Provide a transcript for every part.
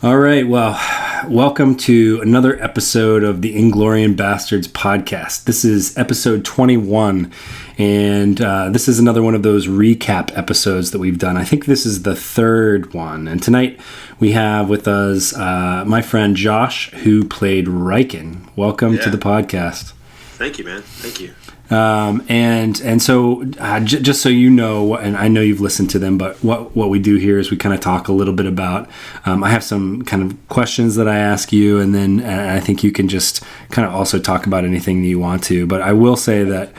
All right, well, welcome to another episode of the Inglorious Bastards podcast. This is episode 21, and this is another one of those recap episodes that we've done. I think this is the third one, and tonight we have with us my friend Josh, who played Raiken. Welcome to the podcast. Thank you, man. Thank you. And so just so you know, and I know you've listened to them, but what we do here is we kind of talk a little bit about, I have some kind of questions that I ask you, and then I think you can just kind of also talk about anything that you want to. But I will say that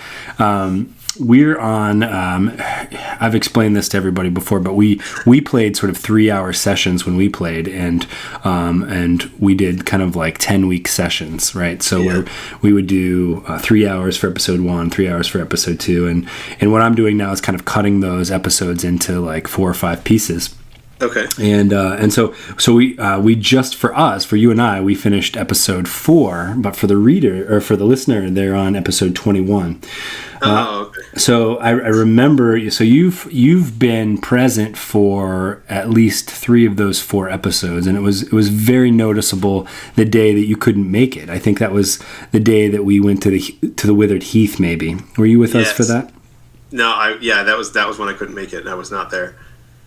we're on, I've explained this to everybody before, but we played sort of 3-hour sessions when we played, and we did kind of like 10-week sessions, right? So where we would do 3 hours for episode 1, 3 hours for episode 2, and what I'm doing now is kind of cutting those episodes into like 4 or 5 pieces. Okay. And so we just, for you and I, we finished episode 4, but for the reader or for the listener, they're on episode 21. Okay. So I remember. So you've been present for at least 3 of those 4 episodes, and it was very noticeable the day that you couldn't make it. I think that was the day that we went to the Withered Heath. Maybe were you with us for that? No, that was when I couldn't make it, and I was not there.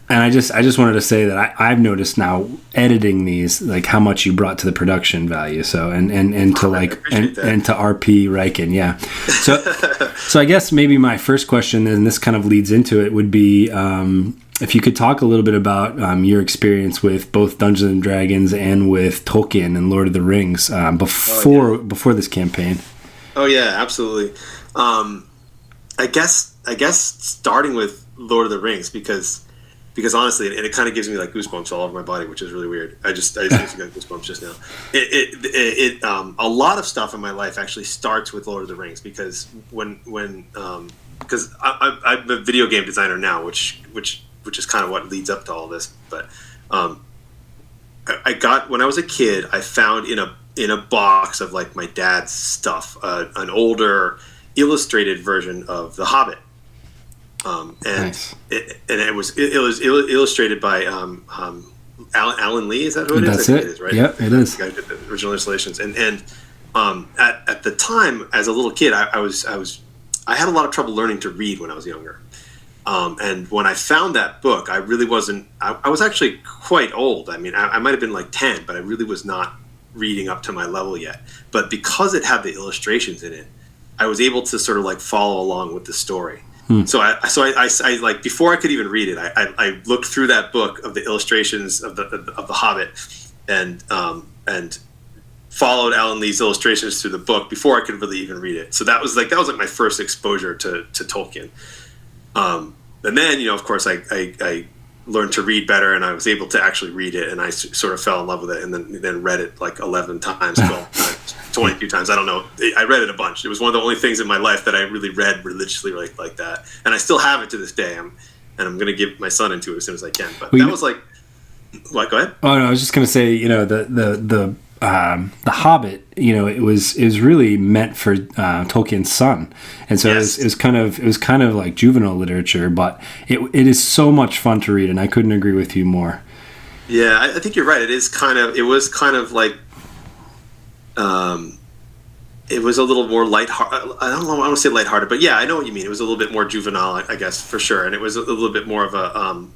And I just wanted to say that I've noticed now editing these, like how much you brought to the production value. So and to like and to RP Raiken, yeah. So I guess maybe my first question, and this kind of leads into it, would be if you could talk a little bit about your experience with both Dungeons and Dragons and with Tolkien and Lord of the Rings before this campaign. Oh yeah, absolutely. I guess starting with Lord of the Rings because honestly, and it kind of gives me like goosebumps all over my body, which is really weird. I just got goosebumps just now. A lot of stuff in my life actually starts with Lord of the Rings because because I'm a video game designer now, which is kind of what leads up to all this. But I got, when I was a kid, I found in a box of like my dad's stuff, an older illustrated version of The Hobbit. Nice. It was illustrated by Alan Lee. Is that who it is? That's it. It is, right? Yep, it is. The guy who did the original illustrations. And at the time, as a little kid, I had a lot of trouble learning to read when I was younger. And when I found that book, I really wasn't. I was actually quite old. I mean, I might have been like 10, but I really was not reading up to my level yet. But because it had the illustrations in it, I was able to sort of like follow along with the story. So I like, before I could even read it, I looked through that book of the illustrations of the Hobbit and followed Alan Lee's illustrations through the book before I could really even read it. So that was like my first exposure to Tolkien. And then, of course, I learned to read better, and I was able to actually read it, and I sort of fell in love with it, and then read it like 11 times, 12 times, 22 times. I don't know. I read it a bunch. It was one of the only things in my life that I really read religiously like that, and I still have it to this day. I'm going to get my son into it as soon as I can. But that was like, what? Go ahead. Oh no, I was just going to say, the Hobbit, it was really meant for Tolkien's son, and so it was kind of like juvenile literature, but it is so much fun to read, and I couldn't agree with you more. Yeah, I think you're right. It was kind of like, it was a little more lighthearted. I don't know. I want to say lighthearted, but yeah, I know what you mean. It was a little bit more juvenile, I guess, for sure, and it was a little bit more of a.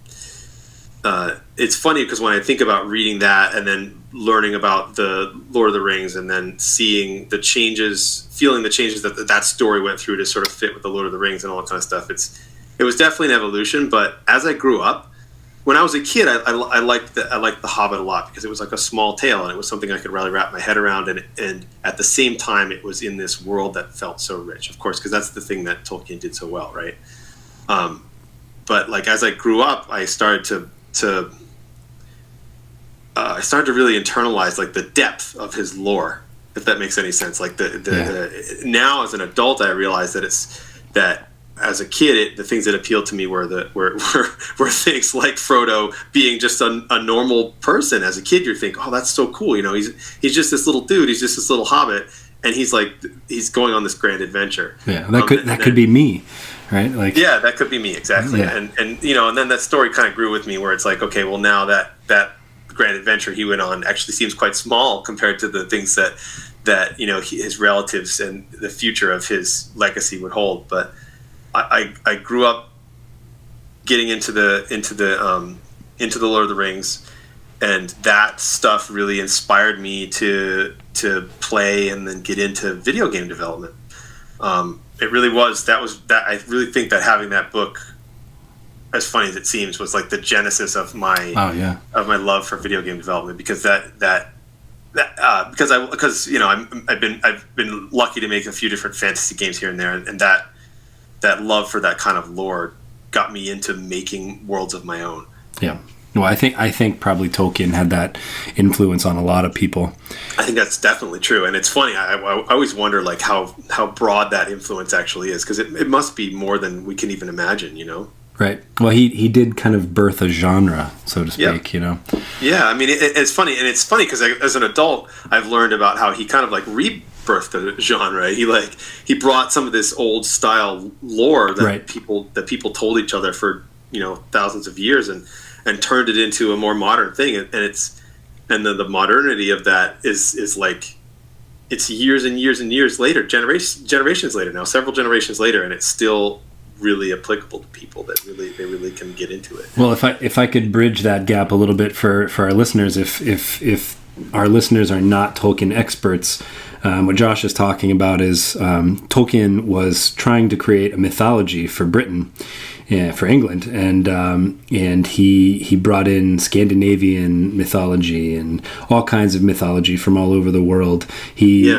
It's funny because when I think about reading that and then learning about the Lord of the Rings and then seeing the changes, feeling the changes that story went through to sort of fit with the Lord of the Rings and all that kind of stuff, it was definitely an evolution. But as I grew up, when I was a kid, I liked the Hobbit a lot because it was like a small tale and it was something I could really wrap my head around, and at the same time, it was in this world that felt so rich. Of course, because that's the thing that Tolkien did so well, right? But like as I grew up, I started to really internalize like the depth of his lore, if that makes any sense. Like now as an adult, I realize that as a kid, the things that appealed to me were things like Frodo being just a normal person. As a kid, you think, oh, that's so cool. He's just this little dude. He's just this little hobbit, and he's going on this grand adventure. Yeah, that could be me. Right? Like, yeah, that could be me, exactly. Yeah. And then that story kind of grew with me, where it's like, okay, well, now that grand adventure he went on actually seems quite small compared to the things that his relatives and the future of his legacy would hold. But I grew up getting into the Lord of the Rings, and that stuff really inspired me to play and then get into video game development. It really was that. I really think that having that book, as funny as it seems, was like the genesis of my love for video game development, because I've been lucky to make a few different fantasy games here and there, and that love for that kind of lore got me into making worlds of my own. Yeah. Well, I think probably Tolkien had that influence on a lot of people. I think that's definitely true, and it's funny. I always wonder like how broad that influence actually is, because it must be more than we can even imagine. Right. Well, he did kind of birth a genre, so to speak. Yeah. I mean, it's funny, and it's funny because as an adult, I've learned about how he kind of like rebirthed the genre. He brought some of this old style lore that people told each other for thousands of years, and turned it into a more modern thing. And the modernity of that is like, it's years and years and years later, generations later now, several generations later, and it's still really applicable to people that they really can get into it. Well, if I could bridge that gap a little bit for our listeners, if our listeners are not Tolkien experts, what Josh is talking about is Tolkien was trying to create a mythology for Britain, for England, and he brought in Scandinavian mythology and all kinds of mythology from all over the world. He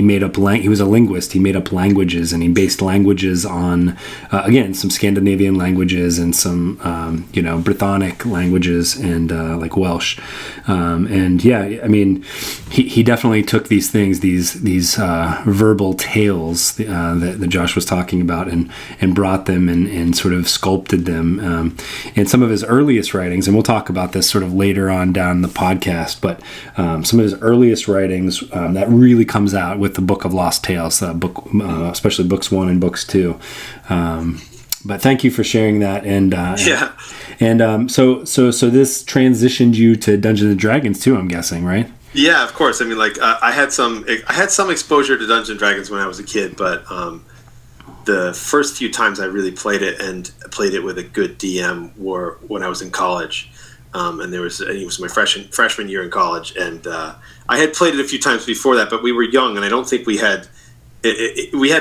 made up he was a linguist. He made up languages, and he based languages on again some Scandinavian languages and some Brythonic languages and like Welsh. I mean, he definitely took these things, these verbal tales that Josh was talking about, and brought them and sort of sculpted them. And some of his earliest writings, and we'll talk about this sort of later on down the podcast, but some of his earliest writings that really comes out with the Book of Lost Tales, especially books 1 and books 2. But thank you for sharing that. So this transitioned you to Dungeons and Dragons too, I'm guessing, right? Yeah, of course. I mean, like I had some exposure to Dungeons and Dragons when I was a kid, but the first few times I really played it with a good DM were when I was in college, and it was my freshman year in college, and I had played it a few times before that, but we were young, and I don't think we had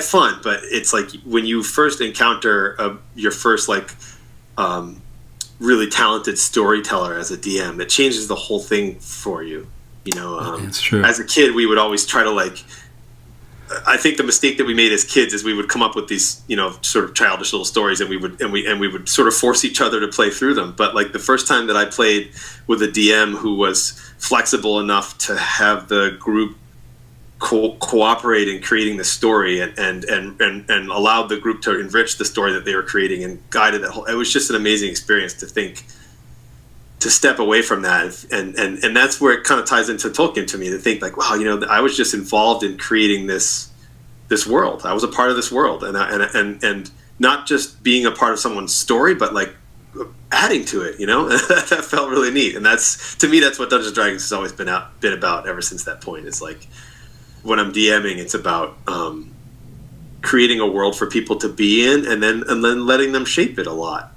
fun. But it's like when you first encounter your first really talented storyteller as a DM, it changes the whole thing for you. It's true. As a kid, we would always try to I think the mistake that we made as kids is we would come up with these, sort of childish little stories, and we would sort of force each other to play through them. But like the first time that I played with a DM who was flexible enough to have the group cooperate in creating the story and allowed the group to enrich the story that they were creating and guided that whole, it was just an amazing experience to step away from that, and that's where it kind of ties into Tolkien to me, to think like, wow, I was just involved in creating this world. I was a part of this world, and not just being a part of someone's story, but like adding to it. That felt really neat, and to me that's what Dungeons and Dragons has always been about ever since that point. It's like when I'm DMing, it's about creating a world for people to be in, and then letting them shape it a lot.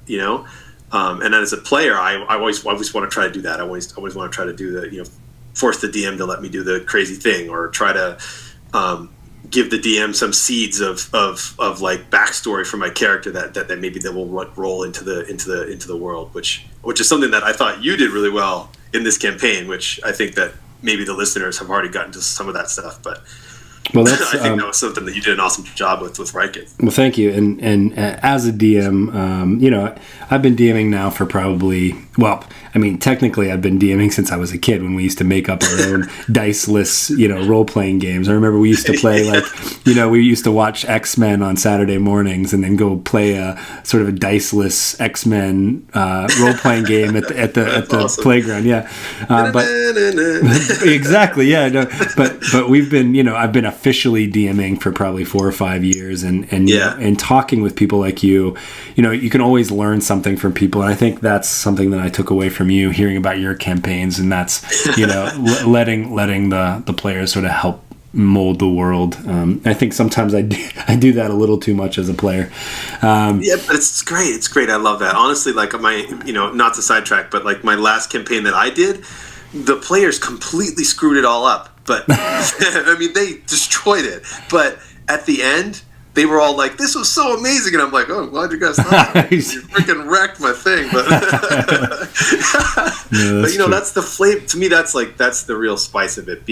And then as a player, I always want to try to do that. I always want to try to do the, force the DM to let me do the crazy thing, or try to give the DM some seeds of like backstory for my character that maybe that will roll into the world, which is something that I thought you did really well in this campaign, which I think that maybe the listeners have already gotten to some of that stuff, but. Well, I think that was something that you did an awesome job with Raiken. Well, thank you. And as a DM, I've been DMing now for probably, technically I've been DMing since I was a kid, when we used to make up our own diceless, role-playing games. I remember we used to play we used to watch X-Men on Saturday mornings and then go play a sort of a diceless X-Men role-playing game at the awesome. Playground. Yeah. But exactly. Yeah. No, but we've been, I've been officially DMing for probably 4 or 5 years, and Yeah. and talking with people like you can always learn something from people, and I think that's something that I took away from you, hearing about your campaigns, and that's letting the players sort of help mold the world. I think sometimes I do that a little too much as a player. Yeah, but it's great. It's great. I love that. Honestly, like my, not to sidetrack, but like my last campaign that I did, the players completely screwed it all up. But I mean, they destroyed it. But at the end, they were all like, "This was so amazing," and I'm like, "Oh, glad you guys thought that. You freaking wrecked my thing." But but that's the flavor. To me, that's the real spice of it.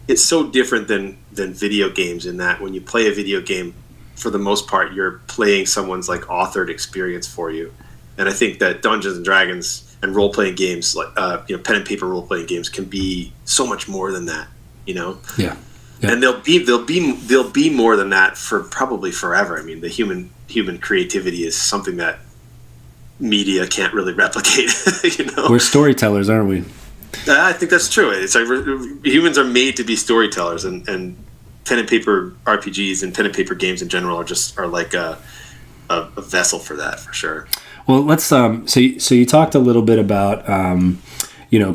It's so different than video games, in that when you play a video game, for the most part, you're playing someone's like authored experience for you. And I think that Dungeons and Dragons and role-playing games, like pen and paper role-playing games, can be so much more than that. Yeah. And they'll be more than that for probably forever. I mean, the human creativity is something that media can't really replicate. We're storytellers, aren't we? I think that's true. It's like humans are made to be storytellers, and pen and paper RPGs and pen and paper games in general are like a vessel for that, for sure. Well, let's so you talked a little bit about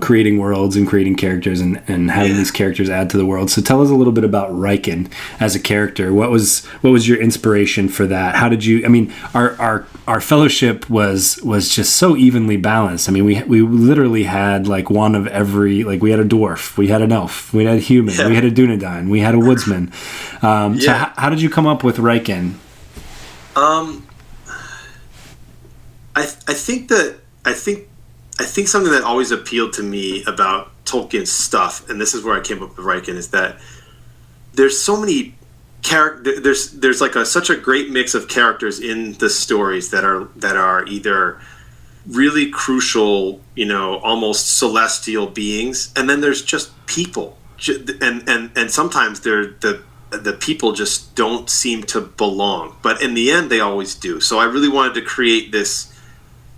creating worlds and creating characters and having these characters add to the world. So tell us a little bit about Raiken as a character. What was your inspiration for that? How did you? I mean, our fellowship was just so evenly balanced. I mean, we literally had like one of every. Like, we had a dwarf, we had an elf, we had a human, we had a Dunedain, we had a woodsman. So how did you come up with Raiken? I think something that always appealed to me about Tolkien's stuff, and this is where I came up with Raiken, is that there's so many characters. There's like such a great mix of characters in the stories that are either really crucial, almost celestial beings, and then there's just people, and sometimes the people just don't seem to belong, but in the end they always do. So I really wanted to create this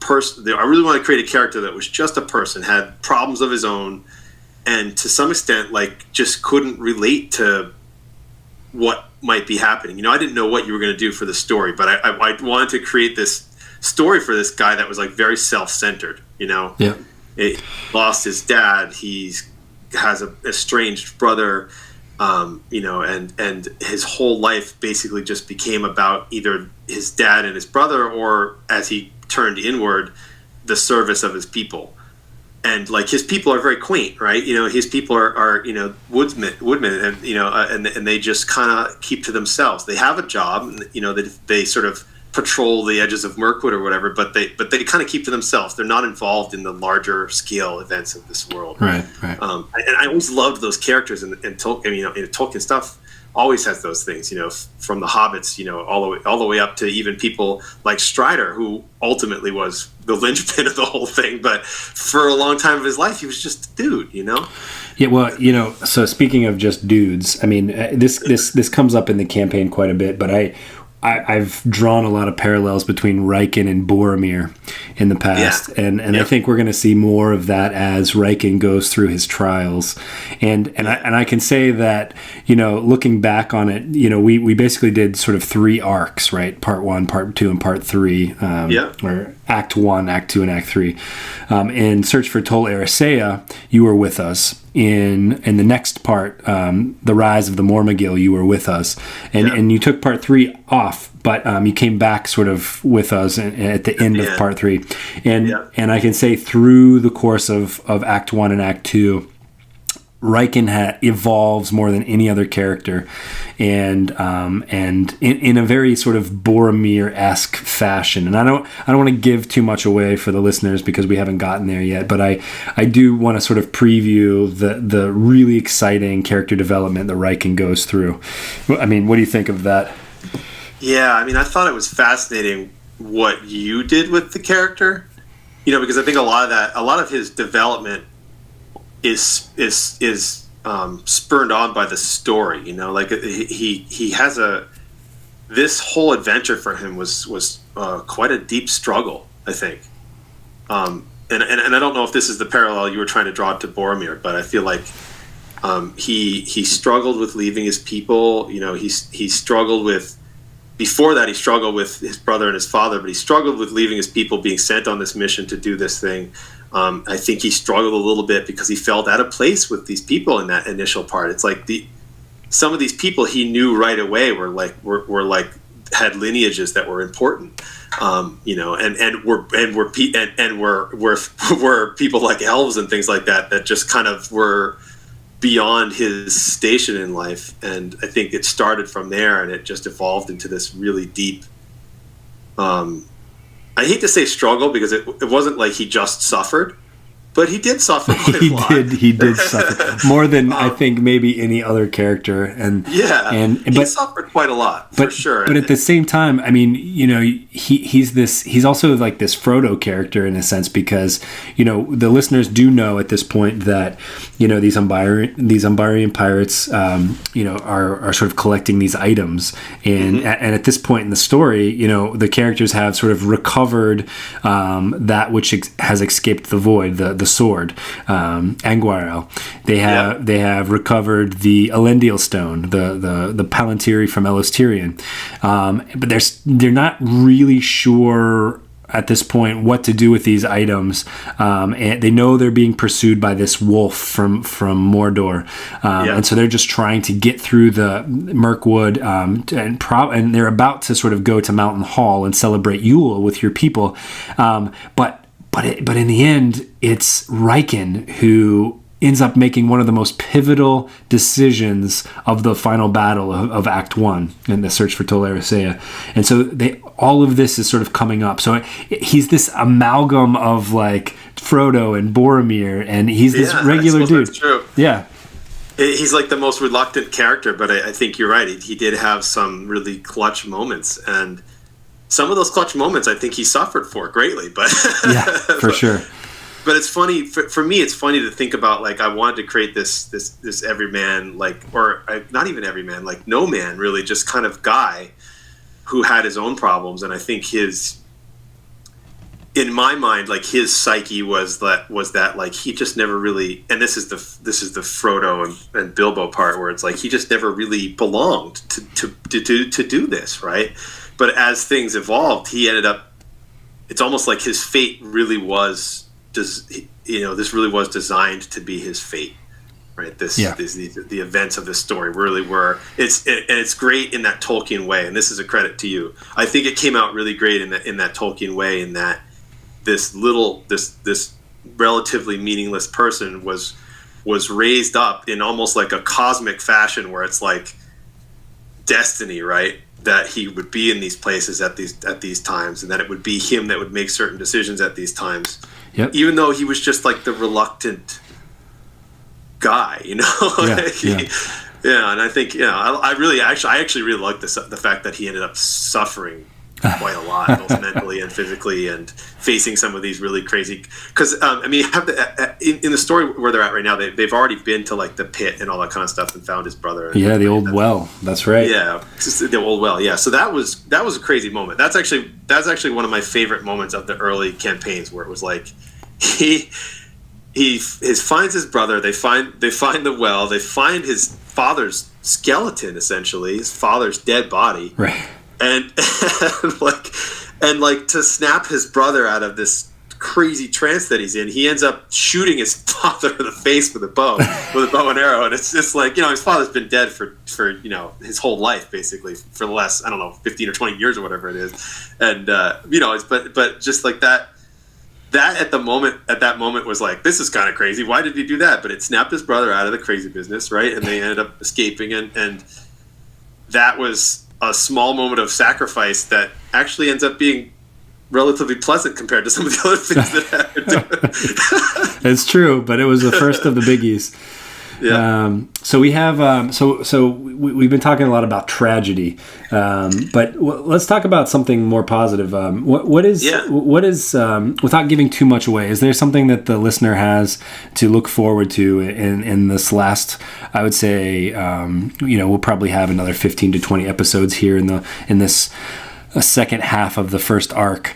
person. I really wanted to create a character that was just a person, had problems of his own, and to some extent like just couldn't relate to what might be happening. I didn't know what you were going to do for the story, but I wanted to create this story for this guy that was like very self-centered. Yeah. He lost his dad. He has a estranged brother. And his whole life basically just became about either his dad and his brother, or as he turned inward, the service of his people. And like, his people are very quaint, right? His people are woodmen, and they just kind of keep to themselves. They have a job, they sort of patrol the edges of Mirkwood or whatever, but they kind of keep to themselves. They're not involved in the larger scale events of this world. Right. And I always loved those characters, and Tolkien, Tolkien stuff always has those things, from the hobbits, all the way up to even people like Strider, who ultimately was the linchpin of the whole thing. But for a long time of his life, he was just a dude, Yeah, well, so speaking of just dudes, I mean, this comes up in the campaign quite a bit, but I've drawn a lot of parallels between Raiken and Boromir in the past, and I think we're going to see more of that as Raiken goes through his trials, and I can say that, looking back on it, we basically did sort of 3 arcs, right? Part 1, Part 2, and Part 3, or Act 1, Act 2, and Act 3. In Search for Tol Eressëa, you were with us. In the next part, The Rise of the Mormogil, you were with us, and you took Part 3 off, but you came back sort of with us at the end of Part 3, and I can say through the course of Act 1 and Act 2, Raiken evolves more than any other character, and in a very sort of Boromir-esque fashion. And I don't want to give too much away for the listeners because we haven't gotten there yet, but I do want to sort of preview the really exciting character development that Raiken goes through. I mean, what do you think of that? Yeah, I mean, I thought it was fascinating what you did with the character, because I think a lot of his development is spurred on by the story. Like he has this whole adventure for him was quite a deep struggle, I think. And I don't know if this is the parallel you were trying to draw to Boromir, but I feel like He struggled with leaving his people. He struggled with. Before that, he struggled with his brother and his father, but he struggled with leaving his people, being sent on this mission to do this thing. I think he struggled a little bit because he felt out of place with these people in that initial part. It's like some of these people he knew right away were had lineages that were important, and were people like elves and things like that just kind of were beyond his station in life. And I think it started from there, and it just evolved into this really deep, I hate to say struggle, because it wasn't like he just suffered, but he did suffer quite a lot. He did suffer more than I think maybe any other character. And he suffered quite a lot, for sure. But at the same time, I mean, he's also like this Frodo character in a sense, because the listeners do know at this point that these Umbarian pirates are sort of collecting these items, and and at this point in the story, the characters have sort of recovered that which has escaped the void, the sword, Angwarel. They have recovered the Elendil stone, the Palantiri from Elostirion, but they're not really sure at this point what to do with these items, and they know they're being pursued by this wolf from Mordor, and so they're just trying to get through the Mirkwood, and they're about to sort of go to Mountain Hall and celebrate Yule with your people, but in the end, it's Raiken who ends up making one of the most pivotal decisions of the final battle of Act 1 in the search for Tol Eressëa. And so all of this is sort of coming up. So he's this amalgam of like Frodo and Boromir, and he's this regular dude. That's true. Yeah. He's like the most reluctant character, but I think you're right. He did have some really clutch moments, and some of those clutch moments I think he suffered for greatly. But yeah, for sure. But it's funny for me. It's funny to think about, like, I wanted to create this everyman, not even everyman, like no man really, just kind of guy who had his own problems, and I think in my mind, like his psyche was that like he just never really, and this is the Frodo and Bilbo part where it's like he just never really belonged to do this, right? But as things evolved, he ended up. It's almost like his fate really was. This really was designed to be his fate, right? The events of this story really were. It's great in that Tolkien way, and this is a credit to you. I think it came out really great in that Tolkien way, in that this relatively meaningless person was raised up in almost like a cosmic fashion, where it's like destiny, right? That he would be in these places at these times, and that it would be him that would make certain decisions at these times. Yep. Even though he was just like the reluctant guy, Yeah. And I think, I actually really like the fact that he ended up suffering quite a lot, both mentally and physically, and facing some of these really crazy. Because in the story where they're at right now, they've already been to like the pit and all that kind of stuff and found his brother. Yeah, the old well. That's right. Yeah, the old well. Yeah, so that was a crazy moment. That's actually one of my favorite moments of the early campaigns, where it was like he finds his brother. They find the well. They find his father's skeleton, essentially his father's dead body. Right. And to snap his brother out of this crazy trance that he's in, he ends up shooting his father in the face with a bow and arrow. And it's just like, his father's been dead for his whole life, basically, for the last, 15 or 20 years or whatever it is. And but just like that at that moment was like, this is kind of crazy. Why did he do that? But it snapped his brother out of the crazy business, right? And they ended up escaping, and that was a small moment of sacrifice that actually ends up being relatively pleasant compared to some of the other things that happened. It's true, but it was the first of the biggies. Yeah. So we have we've been talking a lot about tragedy, but let's talk about something more positive. What is without giving too much away, is there something that the listener has to look forward to in this last? I would say we'll probably have another 15 to 20 episodes here in this second half of the first arc.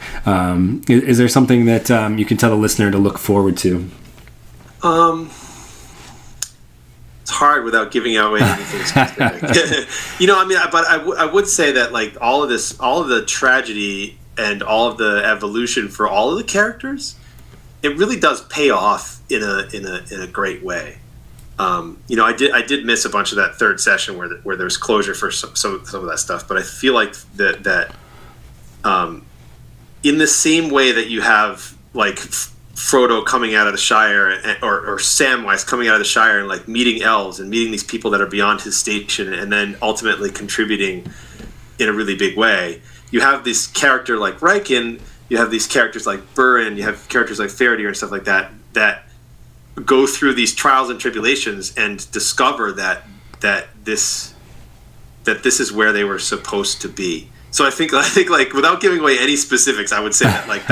Is there something that you can tell the listener to look forward to? It's hard without giving away anything specific. But I would say that like all of the tragedy and all of the evolution for all of the characters, it really does pay off in a great way. I did miss a bunch of that third session where there's closure for some of that stuff, but I feel like that in the same way that you have like Frodo coming out of the Shire, or Samwise coming out of the Shire and like meeting elves and meeting these people that are beyond his station, and then ultimately contributing in a really big way. You have this character like Raiken, you have these characters like Burin, you have characters like Faradir and stuff like that go through these trials and tribulations and discover that this is where they were supposed to be. So I think like without giving away any specifics, I would say that like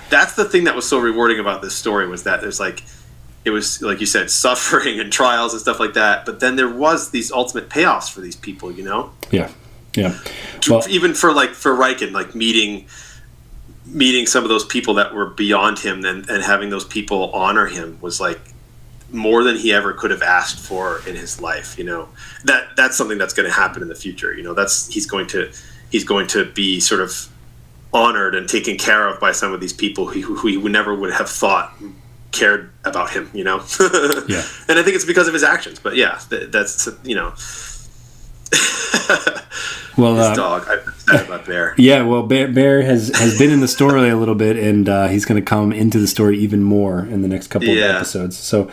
that's the thing that was so rewarding about this story, was that there's like, it was like you said, suffering and trials and stuff like that, but then there was these ultimate payoffs for these people, Yeah. Well, even for Raiken, like meeting some of those people that were beyond him, and having those people honor him was like more than he ever could have asked for in his life. That's something that's going to happen in the future. He's going to be sort of honored and taken care of by some of these people who he never would have thought cared about him. Yeah. And I think it's because of his actions. But yeah, that's Well, his dog. I'm sad about Bear. Yeah, well, Bear has been in the story a little bit, and he's going to come into the story even more in the next couple of episodes. So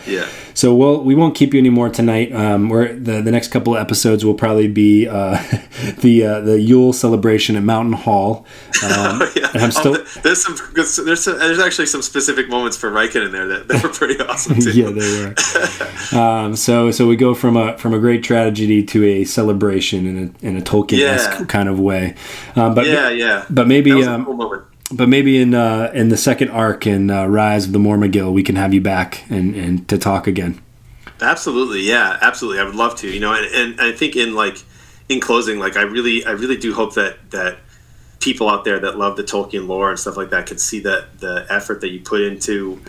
we won't keep you anymore tonight. The next couple of episodes will probably be the Yule celebration at Mountain Hall. And I'm still there's actually some specific moments for Raiken in there that were pretty awesome too. Yeah, they were. So we go from a great tragedy to a celebration in a Tolkien-esque kind of way. But maybe that was a cool moment. But maybe in the second arc in Rise of the Mormagil, we can have you back and to talk again. Absolutely, yeah, absolutely. I would love to. And I think in closing, like I really do hope that people out there that love the Tolkien lore and stuff like that can see the effort that you put into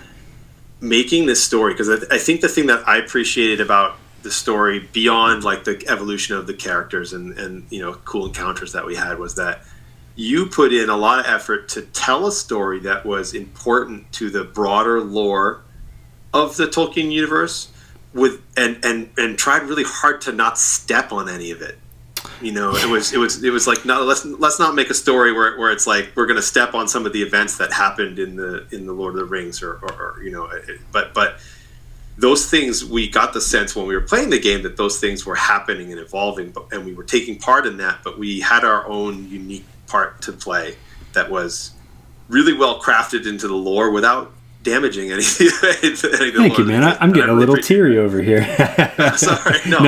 making this story. Because I think the thing that I appreciated about the story, beyond like the evolution of the characters and cool encounters that we had, was that you put in a lot of effort to tell a story that was important to the broader lore of the Tolkien universe, and tried really hard to not step on any of it. It was like, no, let's not make a story where it's like we're going to step on some of the events that happened in the Lord of the Rings but those things, we got the sense when we were playing the game that those things were happening and evolving, and we were taking part in that, but we had our own unique part to play that was really well crafted into the lore without damaging anything. Thank you, man. I'm getting a little teary over here. Sorry, no.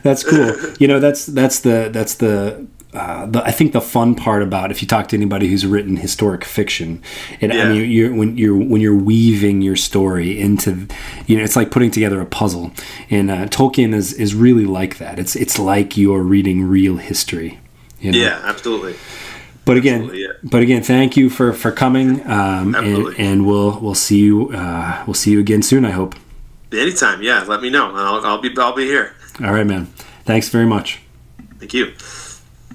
That's cool. That's the I think the fun part about, if you talk to anybody who's written historic fiction, I mean, when you're weaving your story into, it's like putting together a puzzle, and Tolkien is really like that. It's like you're reading real history. Yeah, absolutely. But again, thank you for coming, and we'll see you again soon, I hope. Anytime, yeah. Let me know, and I'll be here. All right, man. Thanks very much. Thank you.